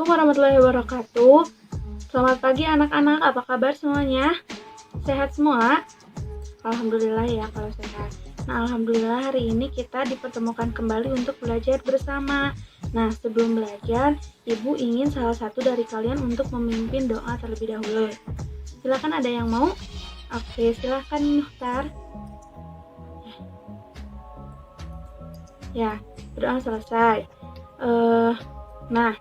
Assalamualaikum warahmatullahi wabarakatuh. Selamat pagi anak-anak, apa kabar semuanya? Sehat semua? Alhamdulillah ya kalau sehat. Nah, alhamdulillah hari ini kita dipertemukan kembali untuk belajar bersama. Nah, sebelum belajar, Ibu ingin salah satu dari kalian untuk memimpin doa terlebih dahulu. Silakan, ada yang mau? Oke, silakan Muhtar. Ya, berdoa selesai. Nah,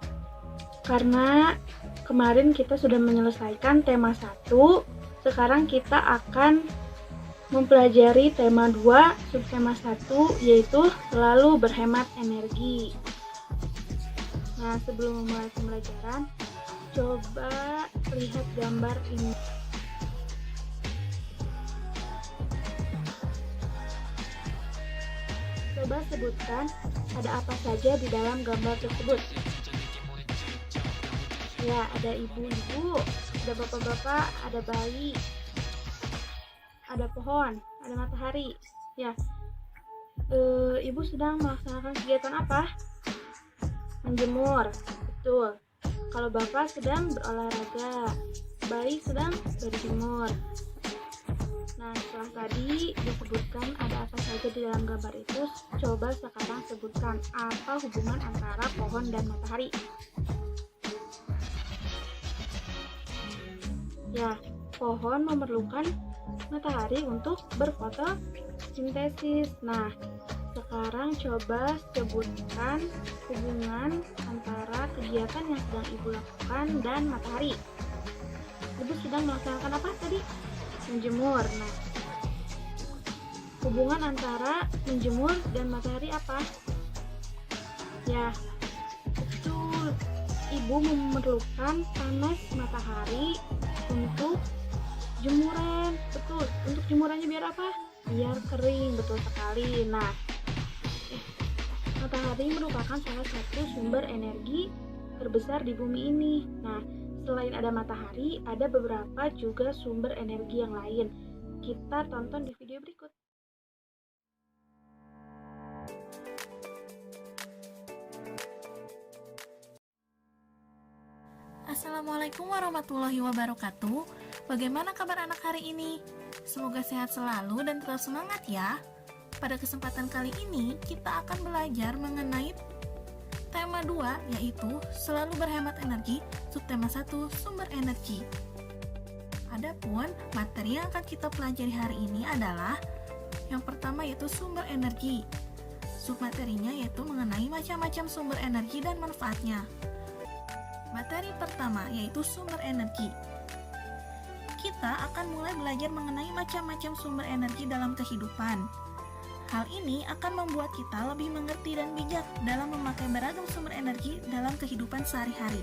karena kemarin kita sudah menyelesaikan tema 1, sekarang kita akan mempelajari tema 2, subtema 1, yaitu selalu berhemat energi. Nah, sebelum memulai pembelajaran, coba lihat gambar ini. Coba sebutkan ada apa saja di dalam gambar tersebut. Ya, ada ibu-ibu, ada bapak-bapak, ada bayi, ada pohon, ada matahari. Ya, ibu sedang melaksanakan kegiatan apa? Menjemur, betul. Kalau bapak sedang berolahraga, bayi sedang berjemur. Nah, setelah tadi disebutkan ada apa saja di dalam gambar itu, coba sekarang sebutkan apa hubungan antara pohon dan matahari. Ya, pohon memerlukan matahari untuk berfotosintesis. Nah, sekarang coba sebutkan hubungan antara kegiatan yang sedang Ibu lakukan dan matahari. Ibu sedang melaksanakan apa tadi? Menjemur. Nah, hubungan antara menjemur dan matahari apa? Ya, betul. Ibu memerlukan panas matahari untuk jemuran. Betul. Untuk jemurannya biar apa? Biar kering. Betul sekali. Nah, matahari merupakan salah satu sumber energi terbesar di bumi ini. Nah, selain ada matahari, ada beberapa juga sumber energi yang lain. Kita tonton di video berikut. Assalamualaikum warahmatullahi wabarakatuh. Bagaimana kabar anak hari ini? Semoga sehat selalu dan tetap semangat ya. Pada kesempatan kali ini, kita akan belajar mengenai tema 2, yaitu selalu berhemat energi, subtema 1, sumber energi. Adapun materi yang akan kita pelajari hari ini adalah yang pertama yaitu sumber energi. Submaterinya yaitu mengenai macam-macam sumber energi dan manfaatnya. Materi pertama yaitu sumber energi. Kita akan mulai belajar mengenai macam-macam sumber energi dalam kehidupan. Hal ini akan membuat kita lebih mengerti dan bijak dalam memakai beragam sumber energi dalam kehidupan sehari-hari.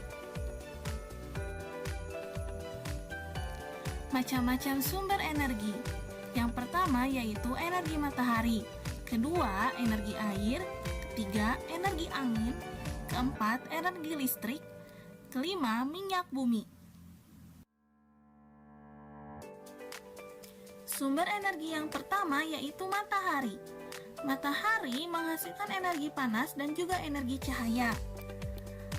Macam-macam sumber energi. Yang pertama yaitu energi matahari, kedua energi air, ketiga energi angin, keempat energi listrik, kelima minyak bumi. Sumber energi yang pertama yaitu matahari. Matahari menghasilkan energi panas dan juga energi cahaya.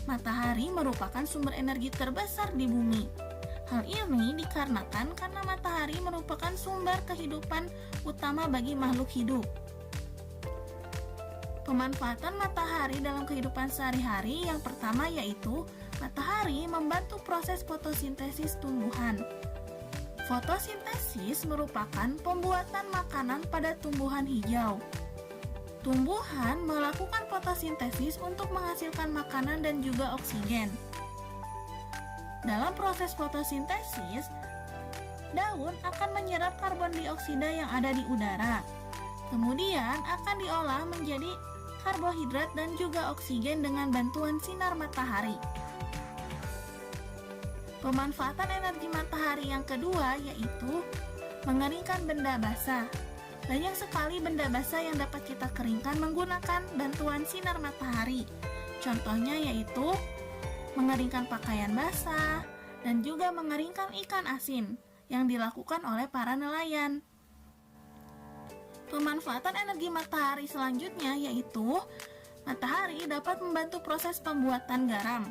Matahari merupakan sumber energi terbesar di bumi. Hal ini dikarenakan karena matahari merupakan sumber kehidupan utama bagi makhluk hidup. Pemanfaatan matahari dalam kehidupan sehari-hari yang pertama yaitu matahari membantu proses fotosintesis tumbuhan. Fotosintesis merupakan pembuatan makanan pada tumbuhan hijau. Tumbuhan melakukan fotosintesis untuk menghasilkan makanan dan juga oksigen. Dalam proses fotosintesis, daun akan menyerap karbon dioksida yang ada di udara. Kemudian akan diolah menjadi karbohidrat dan juga oksigen dengan bantuan sinar matahari. Pemanfaatan energi matahari yang kedua yaitu mengeringkan benda basah. Banyak sekali benda basah yang dapat kita keringkan menggunakan bantuan sinar matahari. Contohnya yaitu mengeringkan pakaian basah dan juga mengeringkan ikan asin yang dilakukan oleh para nelayan. Pemanfaatan energi matahari selanjutnya yaitu matahari dapat membantu proses pembuatan garam.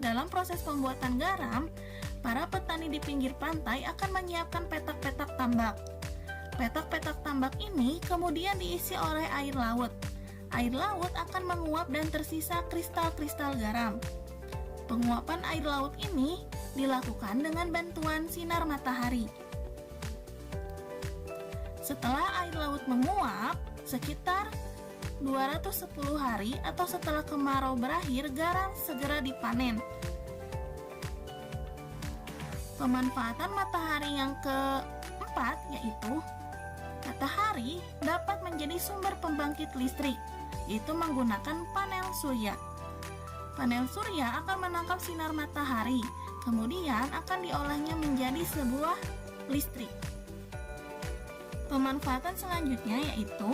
Dalam proses pembuatan garam, para petani di pinggir pantai akan menyiapkan petak-petak tambak. Petak-petak tambak ini kemudian diisi oleh air laut. Air laut akan menguap dan tersisa kristal-kristal garam. Penguapan air laut ini dilakukan dengan bantuan sinar matahari. Setelah air laut menguap, sekitar 210 hari atau setelah kemarau berakhir, garam segera dipanen. Pemanfaatan matahari yang keempat yaitu matahari dapat menjadi sumber pembangkit listrik, yaitu menggunakan panel surya. Panel surya akan menangkap sinar matahari, kemudian akan diolahnya menjadi sebuah listrik. Pemanfaatan selanjutnya yaitu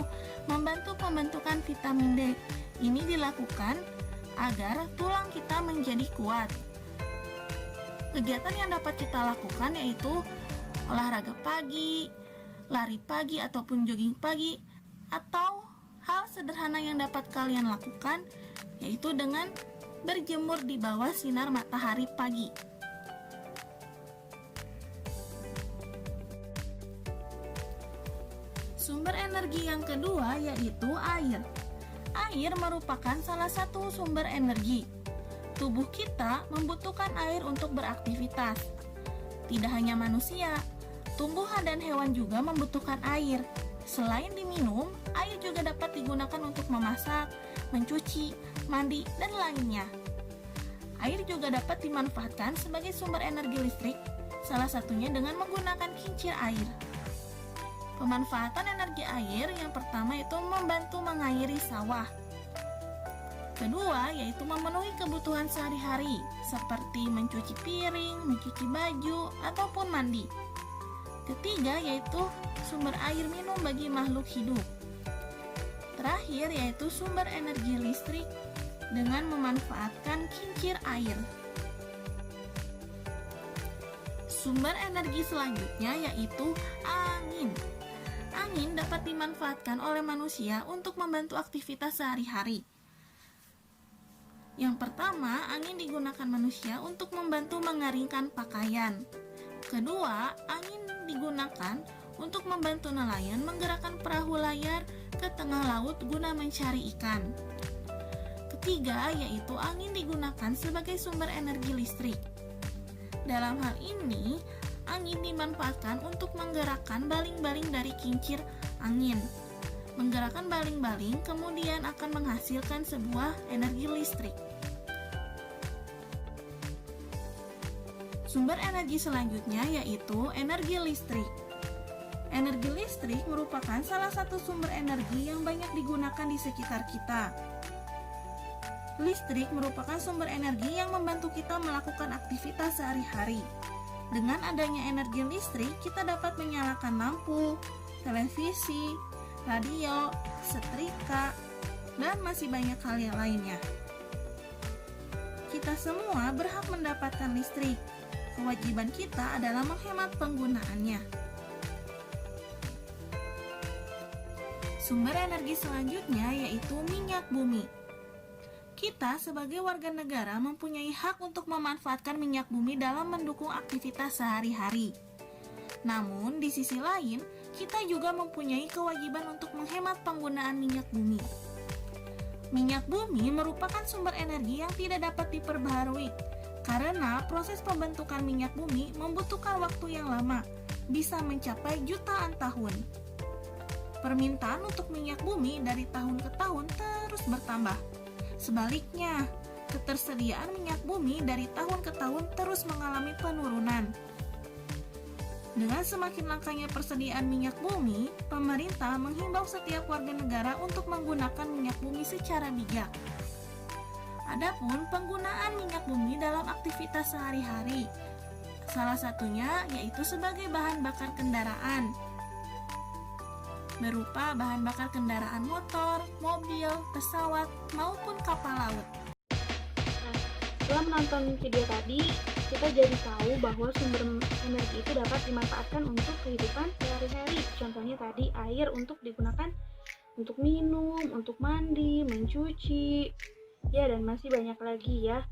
membantu pembentukan vitamin D. Ini dilakukan agar tulang kita menjadi kuat. Kegiatan yang dapat kita lakukan yaitu olahraga pagi, lari pagi ataupun jogging pagi, atau hal sederhana yang dapat kalian lakukan yaitu dengan berjemur di bawah sinar matahari pagi. Sumber energi yang kedua yaitu air. Air merupakan salah satu sumber energi. Tubuh kita membutuhkan air untuk beraktivitas. Tidak hanya manusia, tumbuhan dan hewan juga membutuhkan air. Selain diminum, air juga dapat digunakan untuk memasak, mencuci, mandi, dan lainnya. Air juga dapat dimanfaatkan sebagai sumber energi listrik, salah satunya dengan menggunakan kincir air. Pemanfaatan energi air yang pertama itu membantu mengairi sawah. Kedua yaitu memenuhi kebutuhan sehari-hari seperti mencuci piring, mencuci baju, ataupun mandi. Ketiga yaitu sumber air minum bagi makhluk hidup. Terakhir yaitu sumber energi listrik dengan memanfaatkan kincir air. Sumber energi selanjutnya yaitu angin. Angin dapat dimanfaatkan oleh manusia untuk membantu aktivitas sehari-hari. Yang pertama, angin digunakan manusia untuk membantu mengeringkan pakaian. Kedua, angin digunakan untuk membantu nelayan menggerakkan perahu layar ke tengah laut guna mencari ikan. Ketiga, yaitu angin digunakan sebagai sumber energi listrik. Dalam hal ini, angin dimanfaatkan untuk menggerakkan baling-baling dari kincir angin. Menggerakkan baling-baling kemudian akan menghasilkan sebuah energi listrik. Sumber energi selanjutnya yaitu energi listrik. Energi listrik merupakan salah satu sumber energi yang banyak digunakan di sekitar kita. Listrik merupakan sumber energi yang membantu kita melakukan aktivitas sehari-hari. Dengan adanya energi listrik, kita dapat menyalakan lampu, televisi, radio, setrika, dan masih banyak hal yang lainnya. Kita semua berhak mendapatkan listrik. Kewajiban kita adalah menghemat penggunaannya. Sumber energi selanjutnya yaitu minyak bumi. Kita sebagai warga negara mempunyai hak untuk memanfaatkan minyak bumi dalam mendukung aktivitas sehari-hari. Namun, di sisi lain, kita juga mempunyai kewajiban untuk menghemat penggunaan minyak bumi. Minyak bumi merupakan sumber energi yang tidak dapat diperbaharui, karena proses pembentukan minyak bumi membutuhkan waktu yang lama, bisa mencapai jutaan tahun. Permintaan untuk minyak bumi dari tahun ke tahun terus bertambah. Sebaliknya, ketersediaan minyak bumi dari tahun ke tahun terus mengalami penurunan. Dengan semakin langkanya persediaan minyak bumi, pemerintah menghimbau setiap warga negara untuk menggunakan minyak bumi secara bijak. Adapun penggunaan minyak bumi dalam aktivitas sehari-hari, salah satunya yaitu sebagai bahan bakar kendaraan, berupa bahan bakar kendaraan motor, mobil, pesawat, maupun kapal laut. Setelah menonton video tadi, kita jadi tahu bahwa sumber energi itu dapat dimanfaatkan untuk kehidupan sehari-hari. Contohnya tadi air untuk digunakan untuk minum, untuk mandi, mencuci, ya dan masih banyak lagi ya.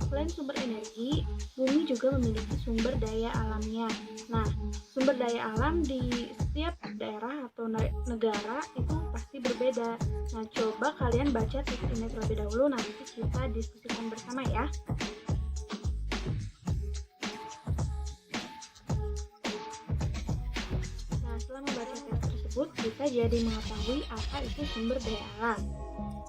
Selain sumber energi, bumi juga memiliki sumber daya alamnya. Nah, sumber daya alam di setiap daerah atau negara itu pasti berbeda. Nah, coba kalian baca teks ini terlebih dahulu, nanti kita diskusikan bersama ya. Nah, setelah membaca teks tersebut, kita jadi mengetahui apa itu sumber daya alam.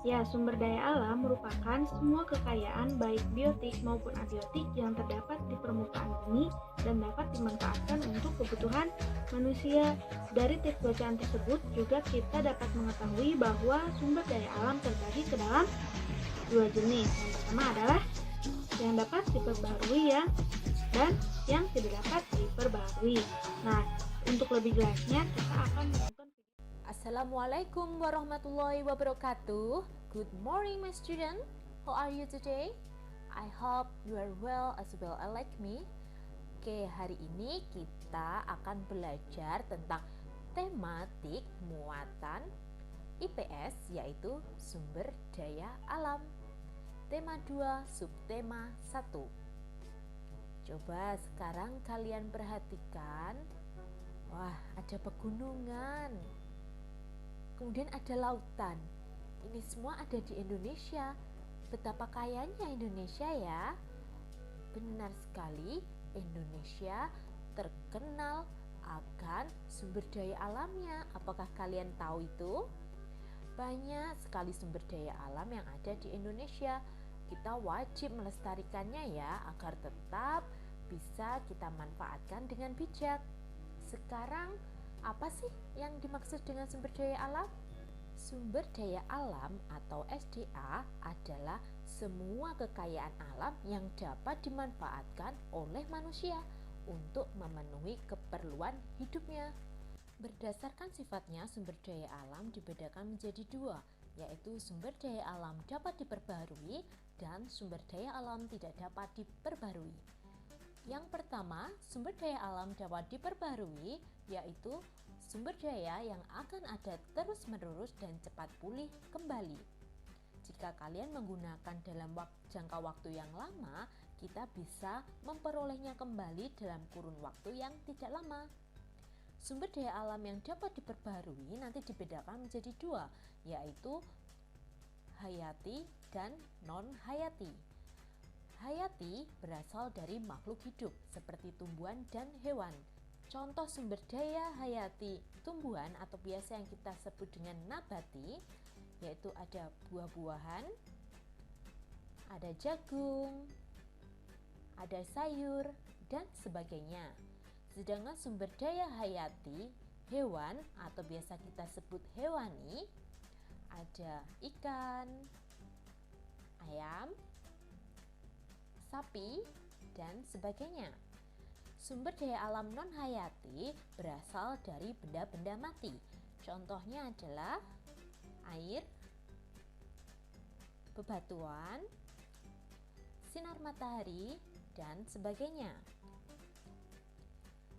Ya, sumber daya alam merupakan semua kekayaan baik biotik maupun abiotik yang terdapat di permukaan bumi dan dapat dimanfaatkan untuk kebutuhan manusia. Dari teks bacaan tersebut juga kita dapat mengetahui bahwa sumber daya alam terbagi ke dalam dua jenis. Yang pertama adalah yang dapat diperbaharui dan yang tidak dapat diperbaharui. Nah, untuk lebih jelasnya kita akan menonton. Assalamualaikum warahmatullahi wabarakatuh. Good morning my student. How are you today? I hope you are well as well like me. Oke, hari ini kita akan belajar tentang tematik muatan IPS, yaitu sumber daya alam. Tema 2, subtema 1. Coba sekarang kalian perhatikan. Wah, ada pegunungan. Kemudian ada lautan. Ini semua ada di Indonesia. Betapa kayanya Indonesia ya. Benar sekali, Indonesia terkenal akan sumber daya alamnya. Apakah kalian tahu itu? Banyak sekali sumber daya alam yang ada di Indonesia. Kita wajib melestarikannya ya, agar tetap bisa kita manfaatkan dengan bijak. Sekarang apa sih yang dimaksud dengan sumber daya alam? Sumber daya alam atau SDA adalah semua kekayaan alam yang dapat dimanfaatkan oleh manusia untuk memenuhi keperluan hidupnya. Berdasarkan sifatnya, sumber daya alam dibedakan menjadi dua, yaitu sumber daya alam dapat diperbaharui dan sumber daya alam tidak dapat diperbaharui. Yang pertama, sumber daya alam dapat diperbaharui, yaitu sumber daya yang akan ada terus-menerus dan cepat pulih kembali. Jika kalian menggunakan dalam jangka waktu yang lama, kita bisa memperolehnya kembali dalam kurun waktu yang tidak lama. Sumber daya alam yang dapat diperbaharui nanti dibedakan menjadi dua, yaitu hayati dan non-hayati. Hayati berasal dari makhluk hidup seperti tumbuhan dan hewan. Contoh sumber daya hayati tumbuhan atau biasa yang kita sebut dengan nabati, yaitu ada buah-buahan, ada jagung, ada sayur, dan sebagainya. Sedangkan sumber daya hayati hewan atau biasa kita sebut hewani, ada ikan, ayam, sapi, dan sebagainya. Sumber daya alam non-hayati berasal dari benda-benda mati. Contohnya adalah air, bebatuan, sinar matahari, dan sebagainya.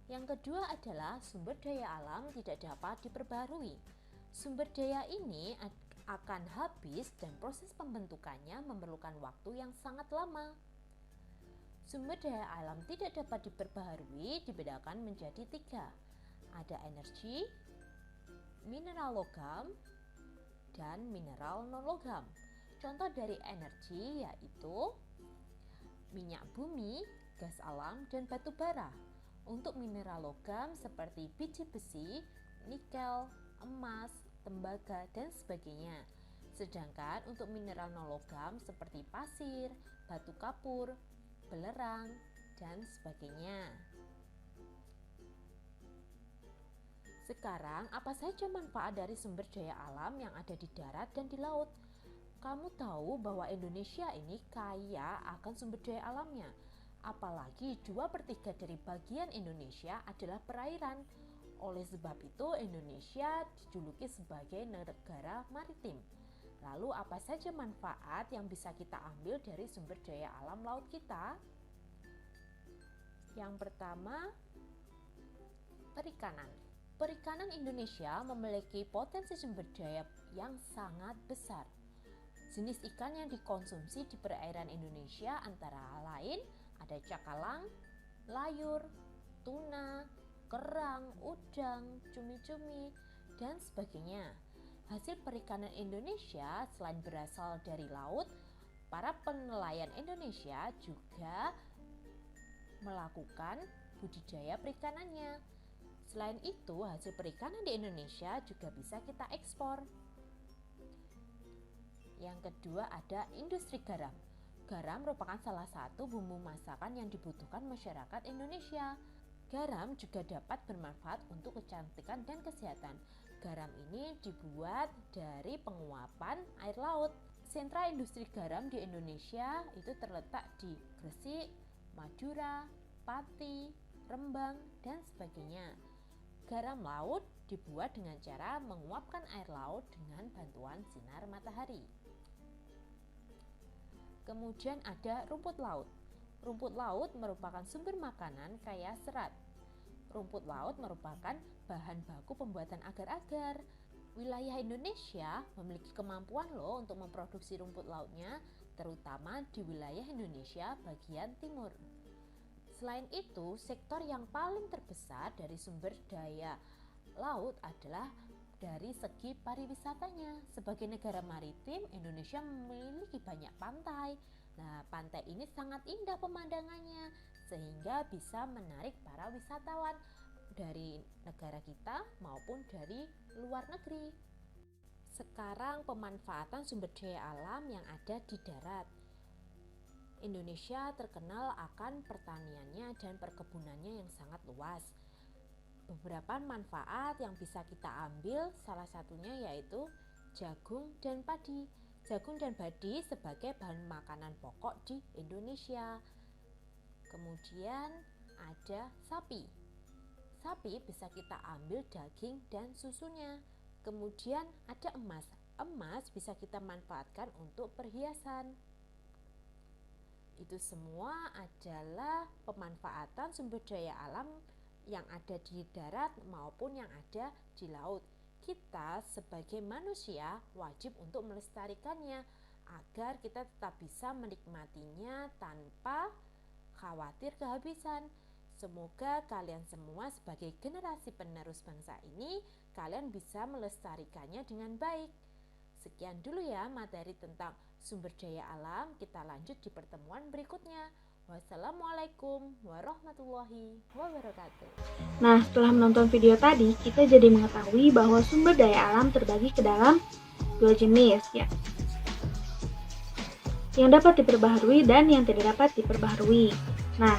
Yang kedua adalah sumber daya alam tidak dapat diperbarui. Sumber daya ini akan habis dan proses pembentukannya memerlukan waktu yang sangat lama. Sumber daya alam tidak dapat diperbaharui dibedakan menjadi tiga. Ada energi, mineral logam, dan mineral non-logam. Contoh dari energi yaitu minyak bumi, gas alam, dan batu bara. Untuk mineral logam seperti biji besi, nikel, emas, tembaga, dan sebagainya. Sedangkan untuk mineral non-logam seperti pasir, batu kapur, belerang, dan sebagainya. Sekarang, apa saja manfaat dari sumber daya alam yang ada di darat dan di laut? Kamu tahu bahwa Indonesia ini kaya akan sumber daya alamnya. Apalagi 2/3 dari bagian Indonesia adalah perairan. Oleh sebab itu, Indonesia dijuluki sebagai negara maritim. Lalu apa saja manfaat yang bisa kita ambil dari sumber daya alam laut kita? Yang pertama, perikanan. Perikanan Indonesia memiliki potensi sumber daya yang sangat besar. Jenis ikan yang dikonsumsi di perairan Indonesia antara lain ada cakalang, layur, tuna, kerang, udang, cumi-cumi, dan sebagainya. Hasil perikanan Indonesia selain berasal dari laut, para penelayan Indonesia juga melakukan budidaya perikanannya. Selain itu, hasil perikanan di Indonesia juga bisa kita ekspor. Yang kedua ada industri garam. Garam merupakan salah satu bumbu masakan yang dibutuhkan masyarakat Indonesia. Garam juga dapat bermanfaat untuk kecantikan dan kesehatan. Garam ini dibuat dari penguapan air laut. Sentra industri garam di Indonesia itu terletak di Gresik, Madura, Pati, Rembang, dan sebagainya. Garam laut dibuat dengan cara menguapkan air laut dengan bantuan sinar matahari. Kemudian ada rumput laut. Rumput laut merupakan sumber makanan kaya serat. Rumput laut merupakan bahan baku pembuatan agar-agar. Wilayah Indonesia memiliki kemampuan loh untuk memproduksi rumput lautnya, terutama di wilayah Indonesia bagian timur. Selain itu, sektor yang paling terbesar dari sumber daya laut adalah dari segi pariwisatanya. Sebagai negara maritim, Indonesia memiliki banyak pantai. Nah, pantai ini sangat indah pemandangannya, sehingga bisa menarik para wisatawan dari negara kita maupun dari luar negeri. Sekarang pemanfaatan sumber daya alam yang ada di darat. Indonesia terkenal akan pertaniannya dan perkebunannya yang sangat luas. Beberapa manfaat yang bisa kita ambil salah satunya yaitu jagung dan padi. Jagung dan padi sebagai bahan makanan pokok di Indonesia. Kemudian ada sapi. Sapi bisa kita ambil daging dan susunya. Kemudian ada emas. Emas bisa kita manfaatkan untuk perhiasan. Itu semua adalah pemanfaatan sumber daya alam yang ada di darat maupun yang ada di laut. Kita sebagai manusia wajib untuk melestarikannya agar kita tetap bisa menikmatinya tanpa khawatir kehabisan. Semoga kalian semua sebagai generasi penerus bangsa ini, kalian bisa melestarikannya dengan baik. Sekian dulu ya materi tentang sumber daya alam. Kita lanjut di pertemuan berikutnya. Wassalamualaikum warahmatullahi wabarakatuh. Nah, setelah menonton video tadi, kita jadi mengetahui bahwa sumber daya alam terbagi ke dalam dua jenis, ya. Yang dapat diperbaharui dan yang tidak dapat diperbaharui. Nah,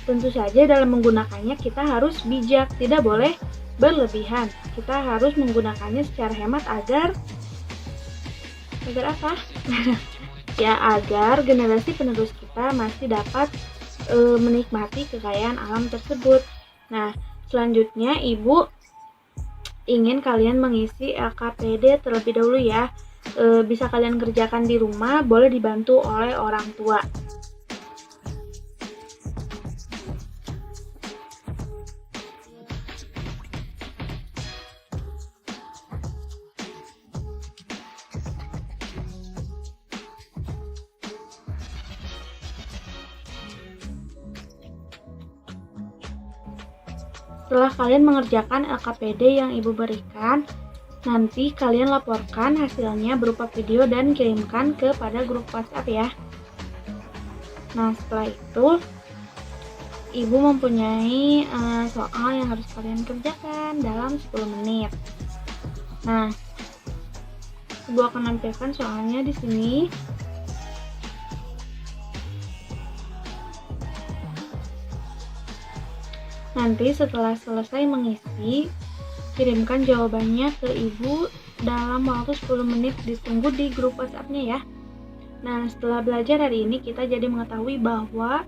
tentu saja dalam menggunakannya kita harus bijak, tidak boleh berlebihan. Kita harus menggunakannya secara hemat agar apa? Ya, agar generasi penerus kita masih dapat menikmati kekayaan alam tersebut. Nah, selanjutnya Ibu ingin kalian mengisi LKPD terlebih dahulu ya. Bisa kalian kerjakan di rumah, boleh dibantu oleh orang tua. Setelah kalian mengerjakan LKPD yang Ibu berikan, nanti kalian laporkan hasilnya berupa video dan kirimkan kepada grup WhatsApp ya. Nah, setelah itu Ibu mempunyai soal yang harus kalian kerjakan dalam 10 menit. Nah, Ibu akan nampilkan soalnya di sini. Nanti setelah selesai mengisi, kirimkan jawabannya ke Ibu dalam waktu 10 menit, ditunggu di grup WhatsApp-nya ya. Nah, setelah belajar hari ini kita jadi mengetahui bahwa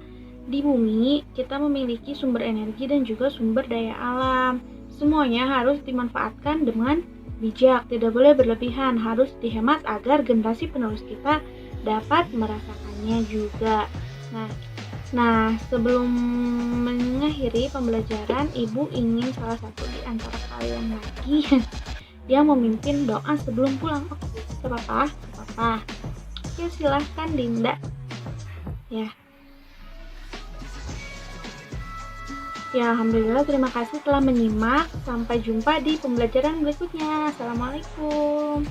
di bumi kita memiliki sumber energi dan juga sumber daya alam. Semuanya harus dimanfaatkan dengan bijak, tidak boleh berlebihan, harus dihemat agar generasi penerus kita dapat merasakannya juga. Nah, sebelum mengakhiri pembelajaran, Ibu ingin salah satu di antara kalian lagi yang memimpin doa sebelum pulang. Oke, apa-apa. Oke, silahkan Dinda. Ya. Ya, alhamdulillah, terima kasih telah menyimak. Sampai jumpa di pembelajaran berikutnya. Assalamualaikum.